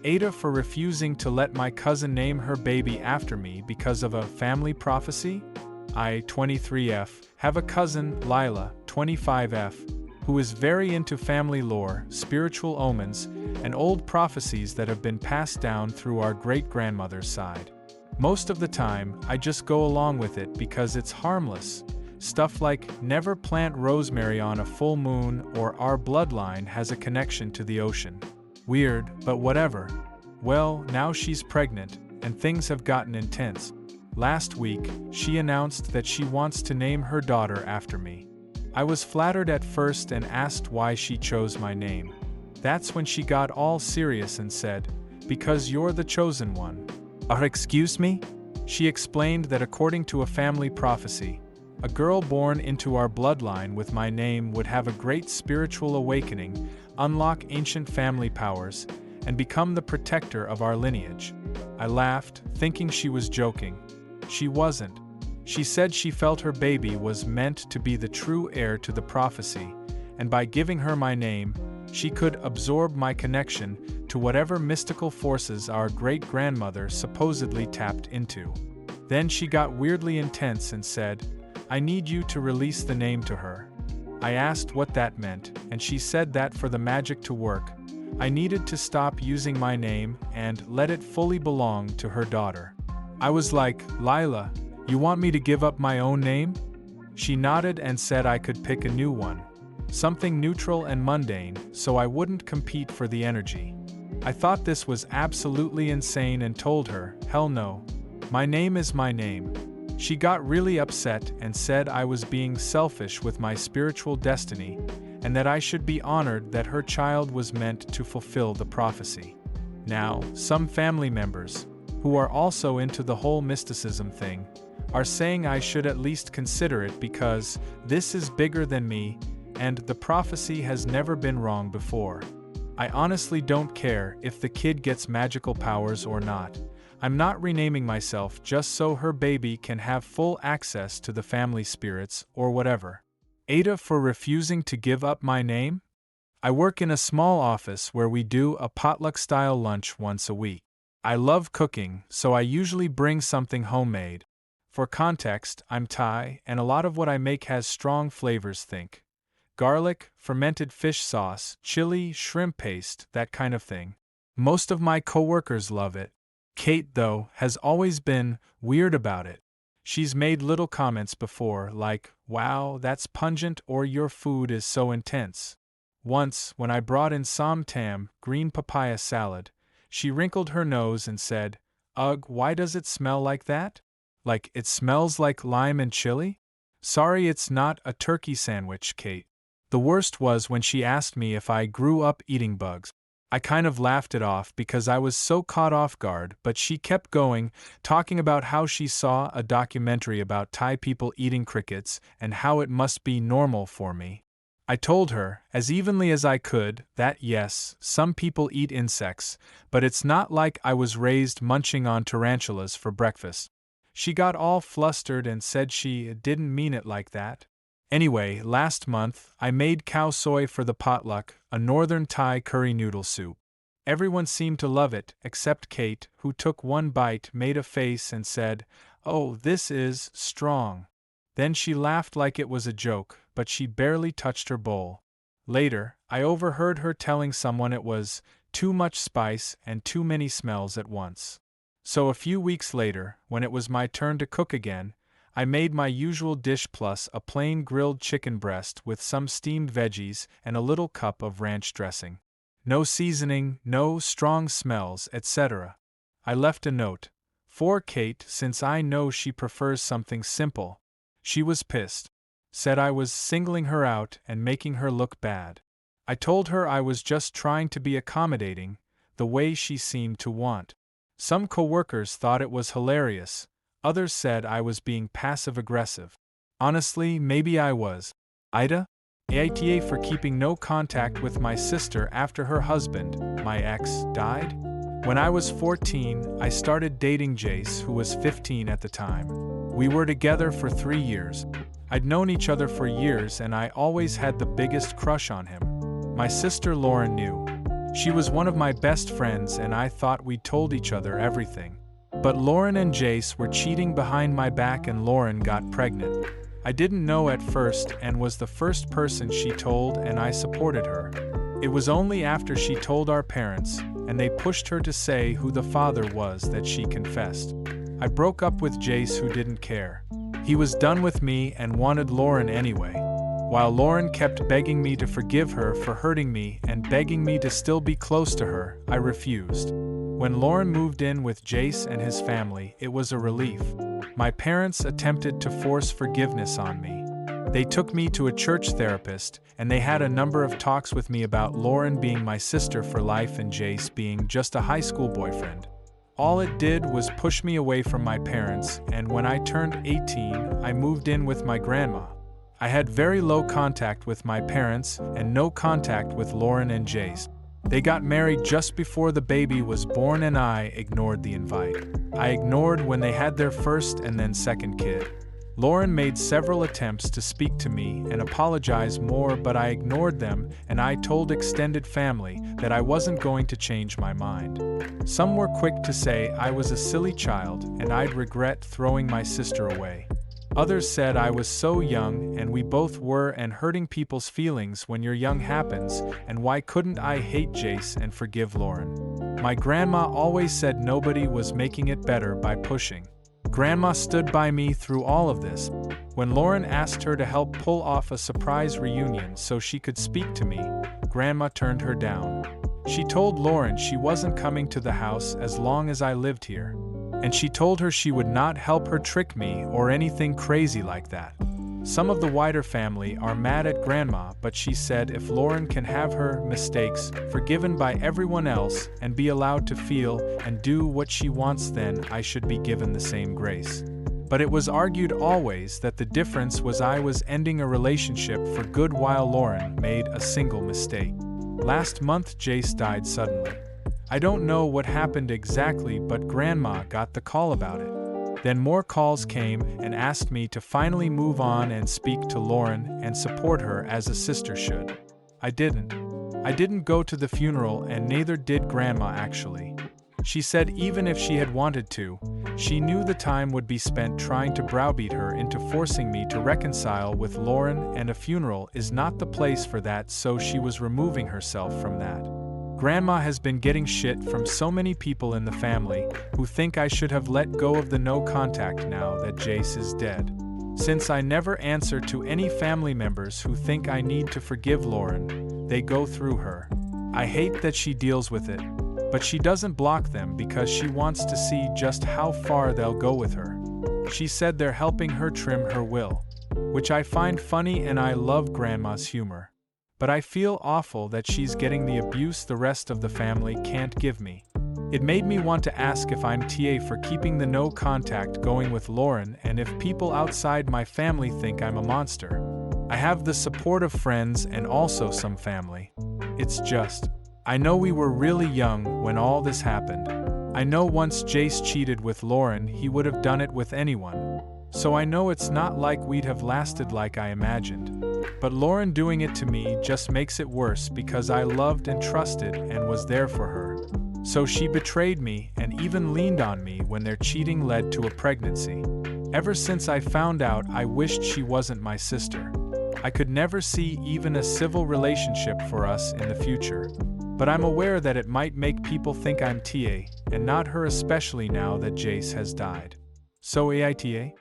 AITA for refusing to let my cousin name her baby after me because of a family prophecy? I, 23F, have a cousin, Lila, 25F, who is very into family lore, spiritual omens, and old prophecies that have been passed down through our great-grandmother's side. Most of the time, I just go along with it because it's harmless. Stuff like never plant rosemary on a full moon or our bloodline has a connection to the ocean. Weird, but whatever. Well, now she's pregnant, and things have gotten intense. Last week, she announced that she wants to name her daughter after me. I was flattered at first and asked why she chose my name. That's when she got all serious and said, "Because you're the chosen one." Excuse me? She explained that according to a family prophecy, a girl born into our bloodline with my name would have a great spiritual awakening, unlock ancient family powers, and become the protector of our lineage. I laughed, thinking she was joking. She wasn't. She said she felt her baby was meant to be the true heir to the prophecy, and by giving her my name, she could absorb my connection to whatever mystical forces our great-grandmother supposedly tapped into. Then she got weirdly intense and said, "I need you to release the name to her." I asked what that meant, and she said that for the magic to work, I needed to stop using my name and let it fully belong to her daughter. I was like, "Lila, you want me to give up my own name?" She nodded and said I could pick a new one. Something neutral and mundane, so I wouldn't compete for the energy. I thought this was absolutely insane and told her, "Hell no. My name is my name." She got really upset and said I was being selfish with my spiritual destiny, and that I should be honored that her child was meant to fulfill the prophecy. Now, some family members, who are also into the whole mysticism thing, are saying I should at least consider it because this is bigger than me, and the prophecy has never been wrong before. I honestly don't care if the kid gets magical powers or not. I'm not renaming myself just so her baby can have full access to the family spirits or whatever. AITA for refusing to give up my name? I work in a small office where we do a potluck-style lunch once a week. I love cooking, so I usually bring something homemade. For context, I'm Thai, and a lot of what I make has strong flavors. Think garlic, fermented fish sauce, chili, shrimp paste, that kind of thing. Most of my coworkers love it. Kate, though, has always been weird about it. She's made little comments before, like, "Wow, that's pungent," or "Your food is so intense." Once, when I brought in som tam, green papaya salad, she wrinkled her nose and said, "Ugh, why does it smell like that? Like it smells like lime and chili?" Sorry, it's not a turkey sandwich, Kate. The worst was when she asked me if I grew up eating bugs. I kind of laughed it off because I was so caught off guard, but she kept going, talking about how she saw a documentary about Thai people eating crickets and how it must be normal for me. I told her, as evenly as I could, that yes, some people eat insects, but it's not like I was raised munching on tarantulas for breakfast. She got all flustered and said she didn't mean it like that. Anyway, last month, I made khao soi for the potluck, a northern Thai curry noodle soup. Everyone seemed to love it, except Kate, who took one bite, made a face and said, "Oh, this is strong." Then she laughed like it was a joke, but she barely touched her bowl. Later, I overheard her telling someone it was too much spice and too many smells at once. So a few weeks later, when it was my turn to cook again, I made my usual dish plus a plain grilled chicken breast with some steamed veggies and a little cup of ranch dressing. No seasoning, no strong smells, etc. I left a note for Kate since I know she prefers something simple. She was pissed. Said I was singling her out and making her look bad. I told her I was just trying to be accommodating, the way she seemed to want. Some coworkers thought it was hilarious. Others said I was being passive-aggressive. Honestly, maybe I was. AITA? AITA for keeping no contact with my sister after her husband, my ex, died? When I was 14, I started dating Jace, who was 15 at the time. We were together for 3 years. I'd known each other for years and I always had the biggest crush on him. My sister Lauren knew. She was one of my best friends and I thought we'd told each other everything. But Lauren and Jace were cheating behind my back and Lauren got pregnant. I didn't know at first and was the first person she told and I supported her. It was only after she told our parents, and they pushed her to say who the father was, that she confessed. I broke up with Jace, who didn't care. He was done with me and wanted Lauren anyway. While Lauren kept begging me to forgive her for hurting me and begging me to still be close to her, I refused. When Lauren moved in with Jace and his family, it was a relief. My parents attempted to force forgiveness on me. They took me to a church therapist, and they had a number of talks with me about Lauren being my sister for life and Jace being just a high school boyfriend. All it did was push me away from my parents, and when I turned 18, I moved in with my grandma. I had very low contact with my parents and no contact with Lauren and Jace. They got married just before the baby was born and I ignored the invite. I ignored when they had their first and then second kid. Lauren made several attempts to speak to me and apologize more, but I ignored them and I told extended family that I wasn't going to change my mind. Some were quick to say I was a silly child and I'd regret throwing my sister away. Others said I was so young, and we both were, and hurting people's feelings when you're young happens, and why couldn't I hate Jace and forgive Lauren? My grandma always said nobody was making it better by pushing. Grandma stood by me through all of this. When Lauren asked her to help pull off a surprise reunion so she could speak to me, Grandma turned her down. She told Lauren she wasn't coming to the house as long as I lived here. And she told her she would not help her trick me or anything crazy like that. Some of the wider family are mad at Grandma, but she said if Lauren can have her mistakes forgiven by everyone else and be allowed to feel and do what she wants, then I should be given the same grace. But it was argued always that the difference was I was ending a relationship for good while Lauren made a single mistake. Last month Jace died suddenly. I don't know what happened exactly, but Grandma got the call about it. Then more calls came and asked me to finally move on and speak to Lauren and support her as a sister should. I didn't. I didn't go to the funeral, and neither did Grandma actually. She said even if she had wanted to, she knew the time would be spent trying to browbeat her into forcing me to reconcile with Lauren, and a funeral is not the place for that, so she was removing herself from that. Grandma has been getting shit from so many people in the family who think I should have let go of the no contact now that Jace is dead. Since I never answer to any family members who think I need to forgive Lauren, they go through her. I hate that she deals with it, but she doesn't block them because she wants to see just how far they'll go with her. She said they're helping her trim her will, which I find funny, and I love Grandma's humor. But I feel awful that she's getting the abuse the rest of the family can't give me. It made me want to ask if I'm TA for keeping the no contact going with Lauren, and if people outside my family think I'm a monster. I have the support of friends and also some family. It's just, I know we were really young when all this happened. I know once Jace cheated with Lauren, he would have done it with anyone. So I know it's not like we'd have lasted like I imagined. But Lauren doing it to me just makes it worse because I loved and trusted and was there for her. So she betrayed me and even leaned on me when their cheating led to a pregnancy. Ever since I found out, I wished she wasn't my sister. I could never see even a civil relationship for us in the future. But I'm aware that it might make people think I'm TA, and not her, especially now that Jace has died. So AITA?